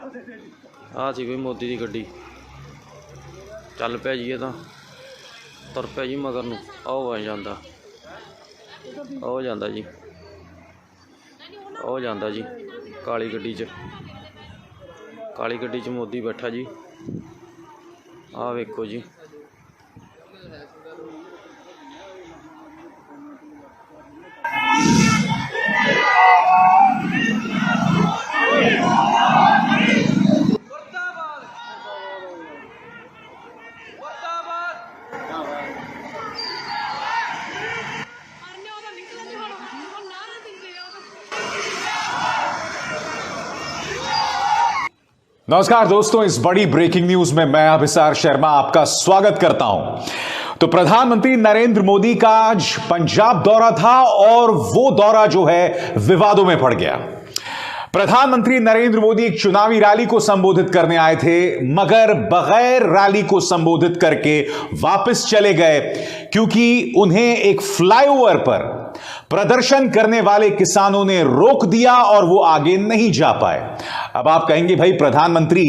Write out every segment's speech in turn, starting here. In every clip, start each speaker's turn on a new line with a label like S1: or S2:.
S1: आ सी बई मोदी की गड्डी चल पिया जी। ये तुर पिया जी मगर नूं आओ आ जांदा आओ जांदा जी आओ जांदा जी काली गड्डी च मोदी बैठा जी। आ वेखो जी
S2: नमस्कार दोस्तों, इस बड़ी ब्रेकिंग न्यूज में मैं अभिसार शर्मा आपका स्वागत करता हूं। तो प्रधानमंत्री नरेंद्र मोदी का आज पंजाब दौरा था और वो दौरा जो है विवादों में पड़ गया। प्रधानमंत्री नरेंद्र मोदी एक चुनावी रैली को संबोधित करने आए थे, मगर बगैर रैली को संबोधित करके वापस चले गए क्योंकि उन्हें एक फ्लाईओवर पर प्रदर्शन करने वाले किसानों ने रोक दिया और वो आगे नहीं जा पाए। अब आप कहेंगे भाई प्रधानमंत्री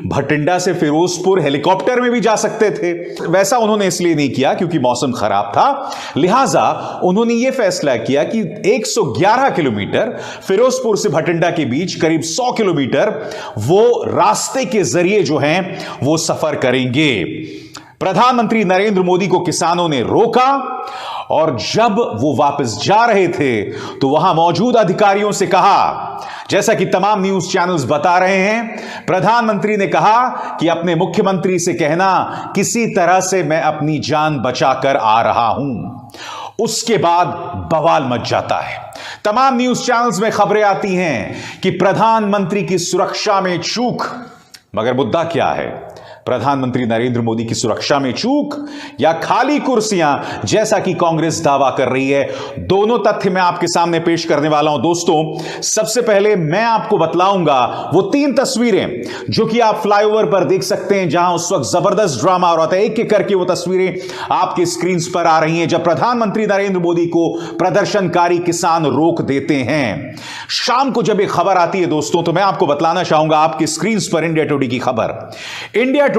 S2: भटिंडा से फिरोजपुर हेलीकॉप्टर में भी जा सकते थे। वैसा उन्होंने इसलिए नहीं किया क्योंकि मौसम खराब था, लिहाजा उन्होंने यह फैसला किया कि 111 किलोमीटर फिरोजपुर से भटिंडा के बीच करीब 100 किलोमीटर वो रास्ते के जरिए जो हैं वो सफर करेंगे। प्रधानमंत्री नरेंद्र मोदी को किसानों ने रोका और जब वो वापस जा रहे थे तो वहां मौजूद अधिकारियों से कहा, जैसा कि तमाम न्यूज चैनल्स बता रहे हैं, प्रधानमंत्री ने कहा कि अपने मुख्यमंत्री से कहना किसी तरह से मैं अपनी जान बचाकर आ रहा हूं। उसके बाद बवाल मच जाता है। तमाम न्यूज चैनल्स में खबरें आती हैं कि प्रधानमंत्री की सुरक्षा में चूक। मगर मुद्दा क्या है? प्रधानमंत्री नरेंद्र मोदी की सुरक्षा में चूक या खाली कुर्सियां, जैसा कि कांग्रेस दावा कर रही है? दोनों तथ्य मैं आपके सामने पेश करने वाला हूं। दोस्तों, सबसे पहले मैं आपको बतलाऊंगा वो 3 तस्वीरें जो कि आप फ्लाईओवर पर देख सकते हैं, जहां उस वक्त जबरदस्त ड्रामा हो रहा था। एक एक करके वो तस्वीरें आपकी स्क्रीन पर आ रही हैं जब प्रधानमंत्री नरेंद्र मोदी को प्रदर्शनकारी किसान रोक देते हैं। शाम को जब एक खबर आती है दोस्तों, तो मैं आपको बतलाना चाहूंगा आपकी स्क्रीन पर इंडिया टुडे की खबर। इंडिया टुडे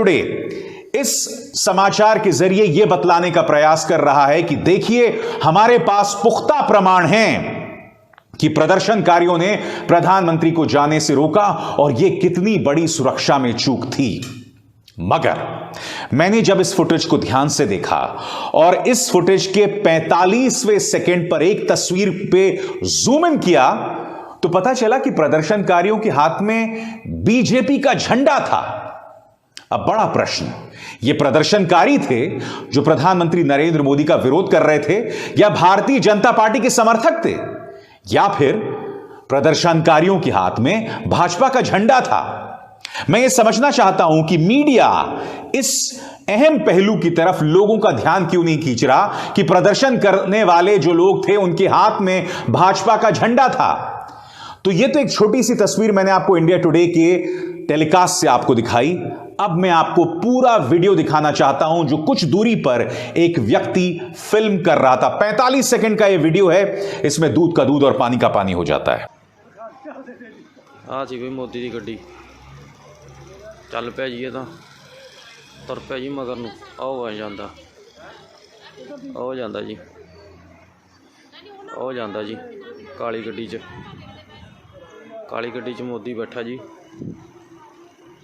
S2: इस समाचार के जरिए यह बतलाने का प्रयास कर रहा है कि देखिए, हमारे पास पुख्ता प्रमाण हैं कि प्रदर्शनकारियों ने प्रधानमंत्री को जाने से रोका और यह कितनी बड़ी सुरक्षा में चूक थी। मगर मैंने जब इस फुटेज को ध्यान से देखा और इस फुटेज के 45वें सेकंड पर एक तस्वीर पे जूम इन किया, तो पता चला कि प्रदर्शनकारियों के हाथ में बीजेपी का झंडा था। अब बड़ा प्रश्न, ये प्रदर्शनकारी थे जो प्रधानमंत्री नरेंद्र मोदी का विरोध कर रहे थे, या भारतीय जनता पार्टी के समर्थक थे, या फिर प्रदर्शनकारियों के हाथ में भाजपा का झंडा था? मैं ये समझना चाहता हूं कि मीडिया इस अहम पहलू की तरफ लोगों का ध्यान क्यों नहीं खींच रहा कि प्रदर्शन करने वाले जो लोग थे उनके हाथ में भाजपा का झंडा था। तो ये तो एक छोटी सी तस्वीर मैंने आपको इंडिया टुडे के टेलीकास्ट से आपको दिखाई। अब मैं आपको पूरा वीडियो दिखाना चाहता हूं जो कुछ दूरी पर एक व्यक्ति फिल्म कर रहा था। 45 सेकंड का ये वीडियो है, इसमें दूध का दूध और पानी का पानी हो जाता है।
S1: आ सी बई मोदी की गड्डी चल पिया जी। ये तुर पिया जी मगर नूं आओ आ जांदा आओ जांदा जी आओ जांदा जी काली गड्डी च मोदी बैठा जी।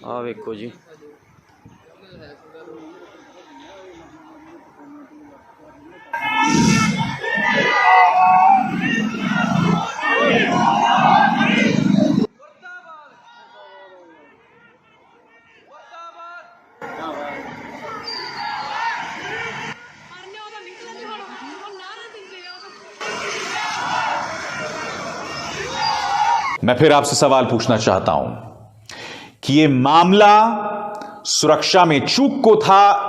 S1: आ वेखो जी
S2: मैं फिर आपसे सवाल पूछना चाहता हूं कि यह मामला सुरक्षा में चूक को था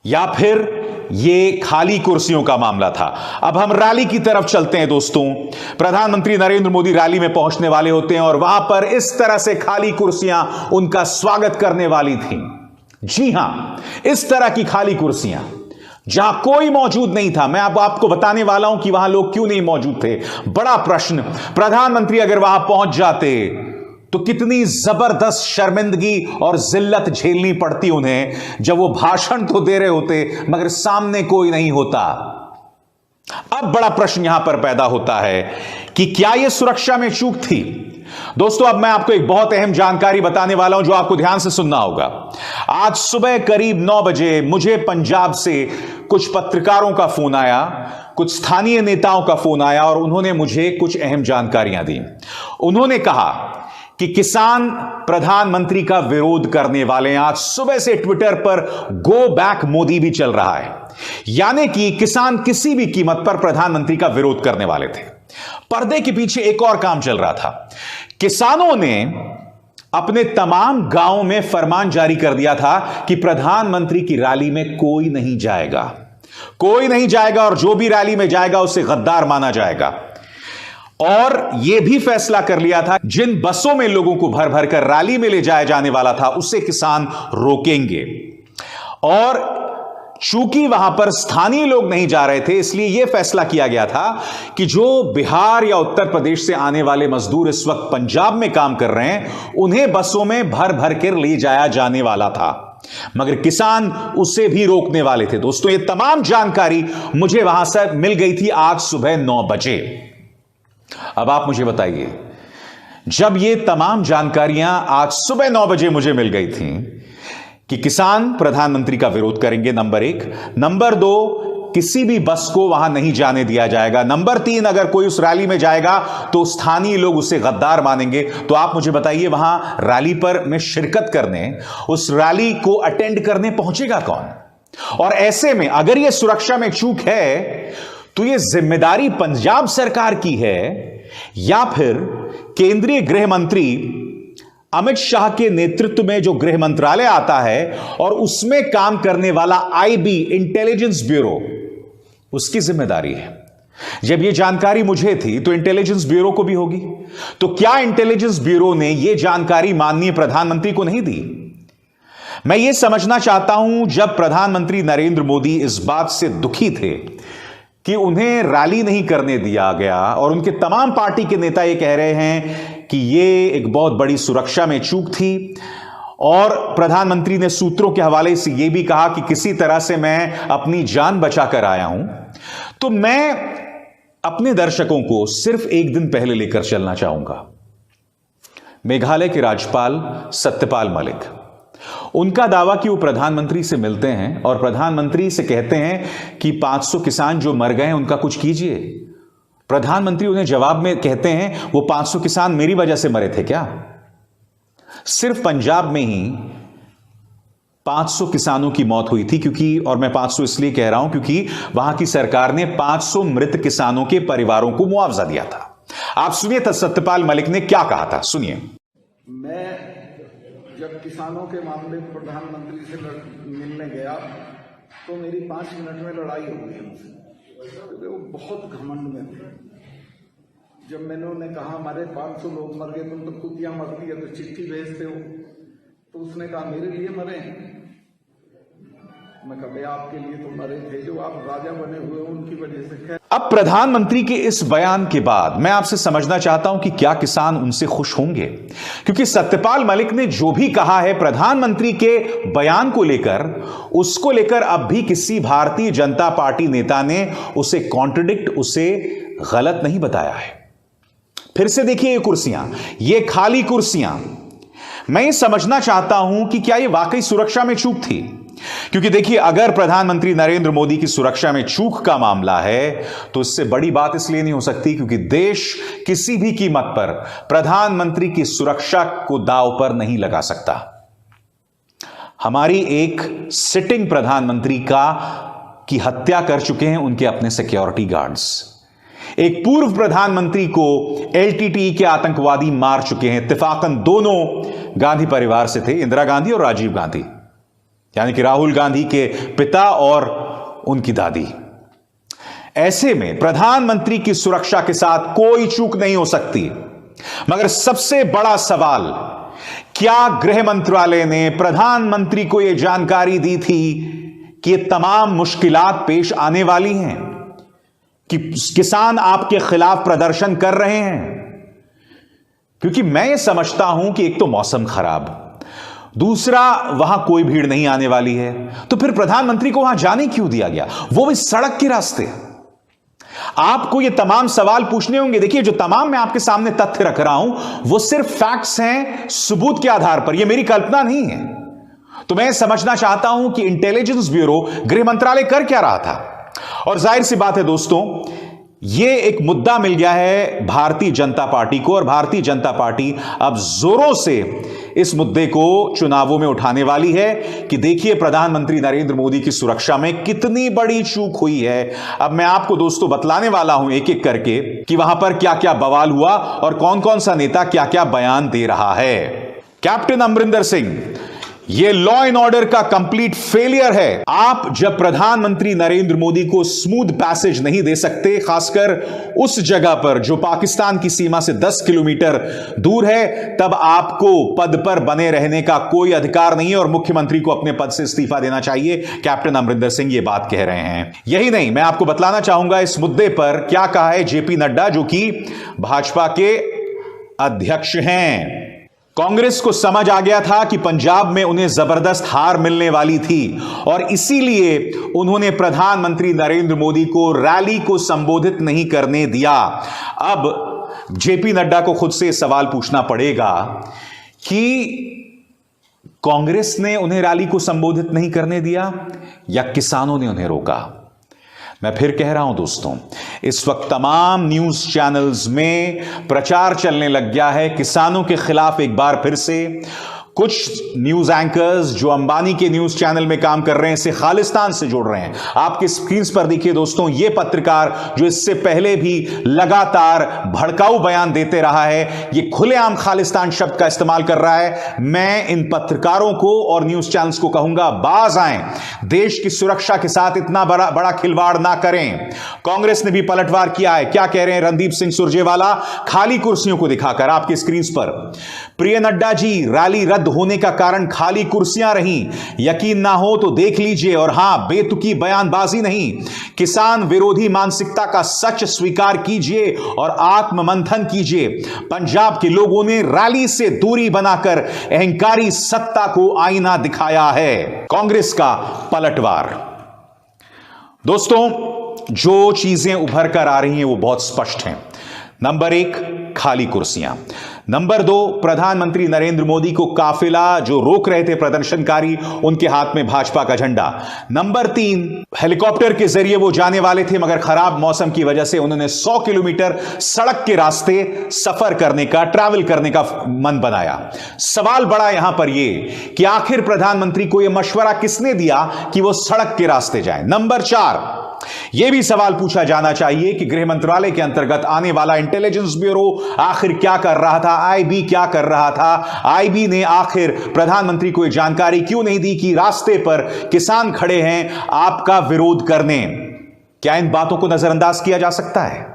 S2: या फिर यह खाली कुर्सियों का मामला था? अब हम रैली की तरफ चलते हैं दोस्तों। प्रधानमंत्री नरेंद्र मोदी रैली में पहुंचने वाले होते हैं और वहां पर इस तरह से खाली कुर्सियां उनका स्वागत करने वाली थी। जी हां, इस तरह की खाली कुर्सियां जहां कोई मौजूद नहीं था। मैं अब आपको बताने वाला हूं कि वहां लोग क्यों नहीं मौजूद थे। बड़ा प्रश्न। प्रधानमंत्री अगर वहां पहुंच जाते तो कितनी जबरदस्त शर्मिंदगी और जिल्लत झेलनी पड़ती उन्हें जब वो भाषण तो दे रहे होते मगर सामने कोई नहीं होता। अब बड़ा प्रश्न यहां पर पैदा होता है कि क्या यह सुरक्षा में चूक थी? दोस्तों, अब मैं आपको एक बहुत अहम जानकारी बताने वाला हूं जो आपको ध्यान से सुनना होगा। आज सुबह करीब 9 बजे मुझे पंजाब से कुछ पत्रकारों का फोन आया, कुछ स्थानीय नेताओं का फोन आया और उन्होंने मुझे कुछ अहम जानकारियां दी। उन्होंने कहा कि किसान प्रधानमंत्री का विरोध करने वाले हैं। आज सुबह से ट्विटर पर गो बैक मोदी भी चल रहा है, यानी कि किसान किसी भी कीमत पर प्रधानमंत्री का विरोध करने वाले थे। पर्दे के पीछे एक और काम चल रहा था। किसानों ने अपने तमाम गांवों में फरमान जारी कर दिया था कि प्रधानमंत्री की रैली में कोई नहीं जाएगा, कोई नहीं जाएगा और जो भी रैली में जाएगा उसे गद्दार माना जाएगा। और यह भी फैसला कर लिया था जिन बसों में लोगों को भर भर कर रैली में ले जाया जाने वाला था उसे किसान रोकेंगे। और चूंकि वहां पर स्थानीय लोग नहीं जा रहे थे, इसलिए यह फैसला किया गया था कि जो बिहार या उत्तर प्रदेश से आने वाले मजदूर इस वक्त पंजाब में काम कर रहे हैं उन्हें बसों में भर भर कर ले जाया जाने वाला था, मगर किसान उसे भी रोकने वाले थे। दोस्तों, यह तमाम जानकारी मुझे वहां से मिल गई थी आज सुबह 9 बजे। अब आप मुझे बताइए, जब ये तमाम जानकारियां आज सुबह 9 बजे मुझे मिल गई थी कि किसान प्रधानमंत्री का विरोध करेंगे, नंबर 1, नंबर 2, किसी भी बस को वहां नहीं जाने दिया जाएगा, नंबर 3, अगर कोई उस रैली में जाएगा तो स्थानीय लोग उसे गद्दार मानेंगे, तो आप मुझे बताइए वहां रैली पर में शिरकत करने, उस रैली को अटेंड करने पहुंचेगा कौन? और ऐसे में अगर यह सुरक्षा में चूक है तो यह जिम्मेदारी पंजाब सरकार की है या फिर केंद्रीय गृह मंत्री अमित शाह के नेतृत्व में जो गृह मंत्रालय आता है और उसमें काम करने वाला आईबी इंटेलिजेंस ब्यूरो, उसकी जिम्मेदारी है। जब यह जानकारी मुझे थी तो इंटेलिजेंस ब्यूरो को भी होगी, तो क्या इंटेलिजेंस ब्यूरो ने यह जानकारी माननीय प्रधानमंत्री को नहीं दी? मैं यह समझना चाहता हूं, जब प्रधानमंत्री नरेंद्र मोदी इस बात से दुखी थे कि उन्हें रैली नहीं करने दिया गया और उनके तमाम पार्टी के नेता यह कह रहे हैं कि यह एक बहुत बड़ी सुरक्षा में चूक थी, और प्रधानमंत्री ने सूत्रों के हवाले से यह भी कहा कि किसी तरह से मैं अपनी जान बचाकर आया हूं, तो मैं अपने दर्शकों को सिर्फ एक दिन पहले लेकर चलना चाहूंगा। मेघालय के राज्यपाल सत्यपाल मलिक, उनका दावा कि वो प्रधानमंत्री से मिलते हैं और प्रधानमंत्री से कहते हैं कि 500 किसान जो मर गए हैं उनका कुछ कीजिए। प्रधानमंत्री उन्हें जवाब में कहते हैं, वो 500 किसान मेरी वजह से मरे थे क्या? सिर्फ पंजाब में ही 500 किसानों की मौत हुई थी, क्योंकि, और मैं 500 इसलिए कह रहा हूं क्योंकि वहां की सरकार ने 500 मृत किसानों के परिवारों को मुआवजा दिया था। आप सुनिए सत्यपाल मलिक ने क्या कहा था, सुनिए।
S3: मैं जब किसानों के मामले प्रधानमंत्री से मिलने गया तो मेरी 5 मिनट में लड़ाई हो गई उनसे, क्योंकि वो बहुत घमंड में थे। जब मैंने उन्हें कहा हमारे 500 लोग मर गए, तुम तो कुतिया मरती है तो चिट्ठी भेजते हो, तो उसने कहा मेरे लिए मरे हैं। मैं कहा आपके लिए तो मरे थे, जो आप राजा बने हुए उनकी वजह से।
S2: अब प्रधानमंत्री के इस बयान के बाद मैं आपसे समझना चाहता हूं कि क्या किसान उनसे खुश होंगे, क्योंकि सत्यपाल मलिक ने जो भी कहा है प्रधानमंत्री के बयान को लेकर, उसको लेकर अब भी किसी भारतीय जनता पार्टी नेता ने उसे कॉन्ट्रडिक्ट, उसे गलत नहीं बताया है। फिर से देखिए ये कुर्सियां, ये खाली कुर्सियां, मैं ये समझना चाहता हूं कि क्या ये वाकई सुरक्षा में चूक थी, क्योंकि देखिए अगर प्रधानमंत्री नरेंद्र मोदी की सुरक्षा में चूक का मामला है तो इससे बड़ी बात इसलिए नहीं हो सकती क्योंकि देश किसी भी कीमत पर प्रधानमंत्री की सुरक्षा को दांव पर नहीं लगा सकता। हमारी एक सिटिंग प्रधानमंत्री की हत्या कर चुके हैं उनके अपने सिक्योरिटी गार्ड्स। एक पूर्व प्रधानमंत्री को एलटीटीई के आतंकवादी मार चुके हैं। इत्तेफाकन दोनों गांधी परिवार से थे, इंदिरा गांधी और राजीव गांधी, यानी कि राहुल गांधी के पिता और उनकी दादी। ऐसे में प्रधानमंत्री की सुरक्षा के साथ कोई चूक नहीं हो सकती। मगर सबसे बड़ा सवाल, क्या गृह मंत्रालय ने प्रधानमंत्री को यह जानकारी दी थी कि ये तमाम मुश्किलात पेश आने वाली हैं, कि किसान आपके खिलाफ प्रदर्शन कर रहे हैं? क्योंकि मैं ये समझता हूं कि एक तो मौसम खराब, दूसरा वहां कोई भीड़ नहीं आने वाली है, तो फिर प्रधानमंत्री को वहां जाने क्यों दिया गया, वो भी सड़क के रास्ते। आपको ये तमाम सवाल पूछने होंगे। देखिए, जो तमाम मैं आपके सामने तथ्य रख रहा हूं वो सिर्फ फैक्ट्स हैं, सबूत के आधार पर, ये मेरी कल्पना नहीं है। तो मैं समझना चाहता हूं कि इंटेलिजेंस ब्यूरो, गृह मंत्रालय कर क्या रहा था। और जाहिर सी बात है दोस्तों, यह एक मुद्दा मिल गया है भारतीय जनता पार्टी को, और भारतीय जनता पार्टी अब जोरों से इस मुद्दे को चुनावों में उठाने वाली है कि देखिए प्रधानमंत्री नरेंद्र मोदी की सुरक्षा में कितनी बड़ी चूक हुई है। अब मैं आपको दोस्तों बतलाने वाला हूं एक एक करके कि वहां पर क्या क्या बवाल हुआ और कौन कौन सा नेता क्या क्या बयान दे रहा है। कैप्टन अमरिंदर सिंह, यह लॉ एंड ऑर्डर का कंप्लीट फेलियर है। आप जब प्रधानमंत्री नरेंद्र मोदी को स्मूथ पैसेज नहीं दे सकते, खासकर उस जगह पर जो पाकिस्तान की सीमा से 10 किलोमीटर दूर है, तब आपको पद पर बने रहने का कोई अधिकार नहीं है और मुख्यमंत्री को अपने पद से इस्तीफा देना चाहिए। कैप्टन अमरिंदर सिंह ये बात कह रहे हैं। यही नहीं, मैं आपको बतलाना चाहूंगा इस मुद्दे पर क्या कहा है जेपी नड्डा, जो कि भाजपा के अध्यक्ष हैं। कांग्रेस को समझ आ गया था कि पंजाब में उन्हें जबरदस्त हार मिलने वाली थी और इसीलिए उन्होंने प्रधानमंत्री नरेंद्र मोदी को रैली को संबोधित नहीं करने दिया। अब जेपी नड्डा को खुद से सवाल पूछना पड़ेगा कि कांग्रेस ने उन्हें रैली को संबोधित नहीं करने दिया या किसानों ने उन्हें रोका। मैं फिर कह रहा हूं दोस्तों, इस वक्त तमाम न्यूज चैनल्स में प्रचार चलने लग गया है किसानों के खिलाफ एक बार फिर से। कुछ न्यूज एंकर्स जो अंबानी के न्यूज चैनल में काम कर रहे हैं इसे खालिस्तान से जोड़ रहे हैं। आपके स्क्रीन पर देखिए दोस्तों, यह पत्रकार जो इससे पहले भी लगातार भड़काऊ बयान देते रहा है, यह खुलेआम खालिस्तान शब्द का इस्तेमाल कर रहा है। मैं इन पत्रकारों को और न्यूज चैनल्स को कहूंगा, बाज आएं, देश की सुरक्षा के साथ इतना बड़ा खिलवाड़ ना करें। कांग्रेस ने भी पलटवार किया है। क्या कह रहे हैं रणदीप सिंह सुरजेवाला खाली कुर्सियों को दिखाकर आपके स्क्रीन पर? प्रिय नड्डा जी, रैली रद्द होने का कारण खाली कुर्सियां रहीं, यकीन ना हो तो देख लीजिए। और हां, बेतुकी बयानबाजी नहीं, किसान विरोधी मानसिकता का सच स्वीकार कीजिए और आत्ममंथन कीजिए। पंजाब के लोगों ने रैली से दूरी बनाकर अहंकारी सत्ता को आईना दिखाया है। कांग्रेस का पलटवार। दोस्तों, जो चीजें उभर कर आ रही हैं वो बहुत स्पष्ट हैं। नंबर 1, खाली कुर्सियां। नंबर 2, प्रधानमंत्री नरेंद्र मोदी को काफिला जो रोक रहे थे प्रदर्शनकारी, उनके हाथ में भाजपा का झंडा। नंबर 3, हेलीकॉप्टर के जरिए वो जाने वाले थे मगर खराब मौसम की वजह से उन्होंने 100 किलोमीटर सड़क के रास्ते सफर करने का, ट्रैवल करने का मन बनाया। सवाल बड़ा यहां पर यह कि आखिर प्रधानमंत्री को यह मशवरा किसने दिया कि वो सड़क के रास्ते जाएं। नंबर 4, यह भी सवाल पूछा जाना चाहिए कि गृह मंत्रालय के अंतर्गत आने वाला इंटेलिजेंस ब्यूरो आखिर क्या कर रहा था, आईबी क्या कर रहा था। आईबी ने आखिर प्रधानमंत्री को यह जानकारी क्यों नहीं दी कि रास्ते पर किसान खड़े हैं आपका विरोध करने। क्या इन बातों को नजरअंदाज किया जा सकता है?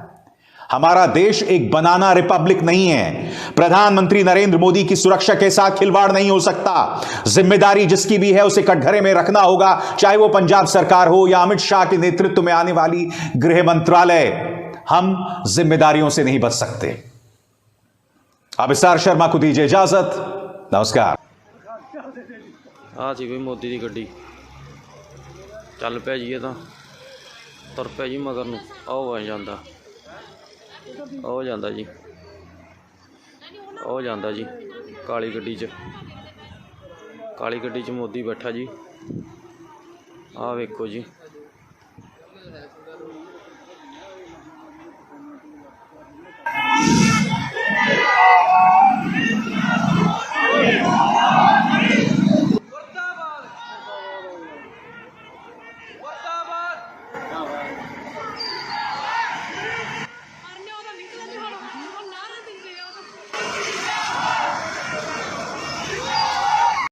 S2: हमारा देश एक बनाना रिपब्लिक नहीं है। प्रधानमंत्री नरेंद्र मोदी की सुरक्षा के साथ खिलवाड़ नहीं हो सकता। जिम्मेदारी जिसकी भी है उसे कटघरे में रखना होगा, चाहे वो पंजाब सरकार हो या अमित शाह के नेतृत्व में आने वाली गृह मंत्रालय। हम जिम्मेदारियों से नहीं बच सकते। अभिसार शर्मा को दीजिए इजाजत। नमस्कार।
S1: आ जी मोदी की गड्डी चल पिया जी, तो तुर पिया जी मगर नूं आओ जांदा हो जाता जी, हो जाता जी काली गड्डी च, काली गड्डी च मोदी बैठा जी। आ वेखो जी।